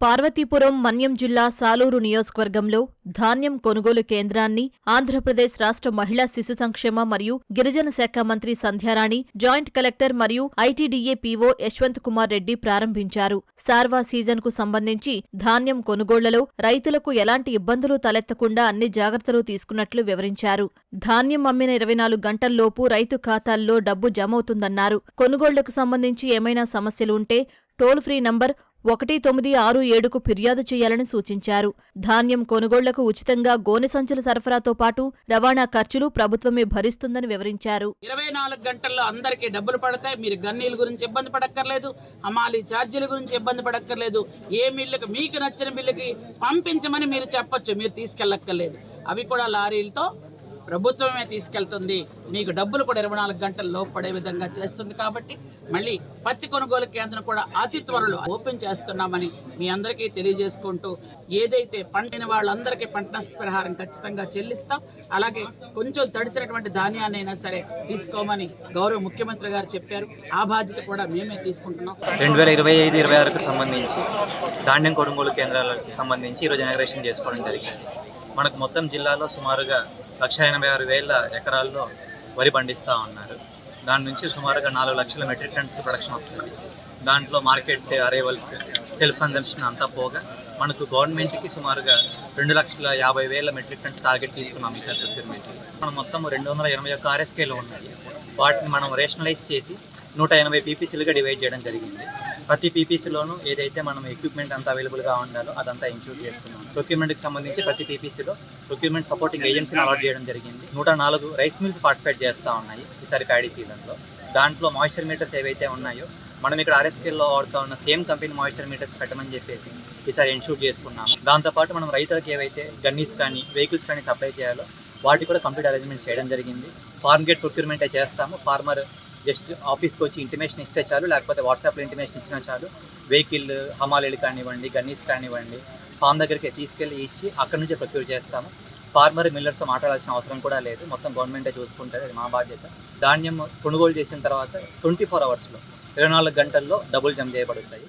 పార్వతీపురం మన్యం జిల్లా సాలూరు నియోజకవర్గంలో ధాన్యం కొనుగోలు కేంద్రాన్ని ఆంధ్రప్రదేశ్ రాష్ట్ర మహిళా శిశు సంక్షేమ మరియు గిరిజన శాఖ మంత్రి సంధ్యారాణి, జాయింట్ కలెక్టర్ మరియు ఐటీడీఏ పీఓ యశ్వంత్ కుమార్ రెడ్డి ప్రారంభించారు. సార్వా సీజన్కు సంబంధించి ధాన్యం కొనుగోళ్లలో రైతులకు ఎలాంటి ఇబ్బందులు తలెత్తకుండా అన్ని జాగ్రత్తలు తీసుకున్నట్లు వివరించారు. ధాన్యం అమ్మిన 24 గంటల్లోపు రైతు ఖాతాల్లో డబ్బు జమవుతుందన్నారు. కొనుగోళ్లకు సంబంధించి ఏమైనా సమస్యలు ఉంటే టోల్ ఫ్రీ నంబర్ 1967కు ఫిర్యాదు చేయాలని సూచించారు. ధాన్యం కొనుగోళ్లకు ఉచితంగా గోనె సంచుల సరఫరాతో పాటు రవాణా ఖర్చులు ప్రభుత్వమే భరిస్తుందని వివరించారు. 24 గంటల్లో అందరికీ డబ్బులు పడతాయి. మీరు గన్నీల గురించి ఇబ్బంది పడక్కర్లేదు, హమాలీ ఛార్జీల గురించి ఇబ్బంది పడక్కర్లేదు. ఏ మిల్లుకి మీకు నచ్చిన మిల్లుకి పంపించమని మీరు చెప్పొచ్చు, మీరు తీసుకెళ్ళక్కర్లేదు. అవి కూడా లారీలతో ప్రభుత్వమే తీసుకెళ్తుంది. మీకు డబ్బులు కూడా 24 గంటల్లో పడే విధంగా చేస్తుంది. కాబట్టి మళ్ళీ పత్తి కొనుగోలు కేంద్రం కూడా అతి త్వరలో ఓపెన్ చేస్తున్నామని మీ అందరికీ తెలియజేసుకుంటూ, ఏదైతే పండిన వాళ్ళందరికీ పంట నష్టపరిహారం ఖచ్చితంగా చెల్లిస్తాం. అలాగే కొంచెం తడిచినటువంటి ధాన్యాన్నైనా సరే తీసుకోమని గౌరవ ముఖ్యమంత్రి గారు చెప్పారు. ఆ బాధ్యత కూడా మేమే తీసుకుంటున్నాం. 2025-26కు సంబంధించి ధాన్యం కొనుగోలు కేంద్రాలకు సంబంధించి ఈరోజు ఇనాగరేషన్ చేసుకోవడం జరిగింది. మనకు మొత్తం జిల్లాలో సుమారుగా 186,000 ఎకరాల్లో వరి పండిస్తూ ఉన్నారు. దాని నుంచి సుమారుగా 4 లక్షల మెట్రిక్ టన్స్ ప్రొడక్షన్ వస్తుంది. దాంట్లో మార్కెట్ అరైవల్స్, సెల్ఫ్ కన్జంప్షన్ అంతా పోగా మనకు గవర్నమెంట్కి సుమారుగా 2,50,000 మెట్రిక్ టన్స్ టార్గెట్ తీసుకున్నాం. ఈ ప్రొక్యూర్మెంట్ మనం మొత్తం 281 ఆర్ఎస్కేలు ఉన్నాయి. వాటిని మనం రేషనలైజ్ చేసి 180 పీపీసీలుగా డివైడ్ చేయడం జరిగింది. ప్రతి పీపీసీలోనూ ఏదైతే మనం ఎక్విప్మెంట్ అంతా అవైలబుల్గా ఉండాలో అదంతా ఇన్క్లూడ్ చేసుకున్నాం. ప్రొక్యూర్మెంట్కి సంబంధించి ప్రతి పీపీసీలో ప్రొక్యూర్మెంట్ సపోర్టింగ్ ఏజెన్సీని అలాట్ చేయడం జరిగింది. 104 రైస్ మిల్స్ పార్టిసిపేట్ చేస్తూ ఉన్నాయి ఈసారి ప్యాడీ సీజన్లో. దాంట్లో మాయిశ్చర్ మీటర్స్ ఏవైతే ఉన్నాయో మనం ఇక్కడ ఆర్ఎస్కేల్లో వాడుతూ ఉన్న సేమ్ కంపెనీ మాయిశ్చర్ మీటర్స్ పెట్టమని చెప్పేసి ఈసారి ఇన్షూర్ చేసుకున్నాము. దాంతోపాటు మనం రైతులకు ఏవైతే గన్నీస్ కానీ వెహికల్స్ కానీ సప్లై చేయాలో వాటి కూడా కంప్లీట్ అరేంజ్మెంట్స్ చేయడం జరిగింది. ఫార్మ్ గేట్ ప్రొక్యూర్మెంటే చేస్తాము. ఫార్మర్ జస్ట్ ఆఫీస్కి వచ్చి ఇంటిమేషన్ ఇస్తే చాలు, లేకపోతే వాట్సాప్లో ఇంటిమేషన్ ఇచ్చినా చాలు. వెహికల్ హమాలీలు కానివ్వండి, గన్నీస్ కానివ్వండి, ఫామ్ దగ్గరికి తీసుకెళ్ళి ఇచ్చి అక్కడి నుంచే ప్రొక్యూర్ చేస్తాము. ఫార్మర్ మిల్లర్స్తో మాట్లాడాల్సిన అవసరం కూడా లేదు. మొత్తం గవర్నమెంటే చూసుకుంటుంది. అది మా బాధ్యత. ధాన్యం కొనుగోలు చేసిన తర్వాత 24 అవర్స్లో 24 గంటల్లో డబ్బులు జమ చేయబడుతాయి.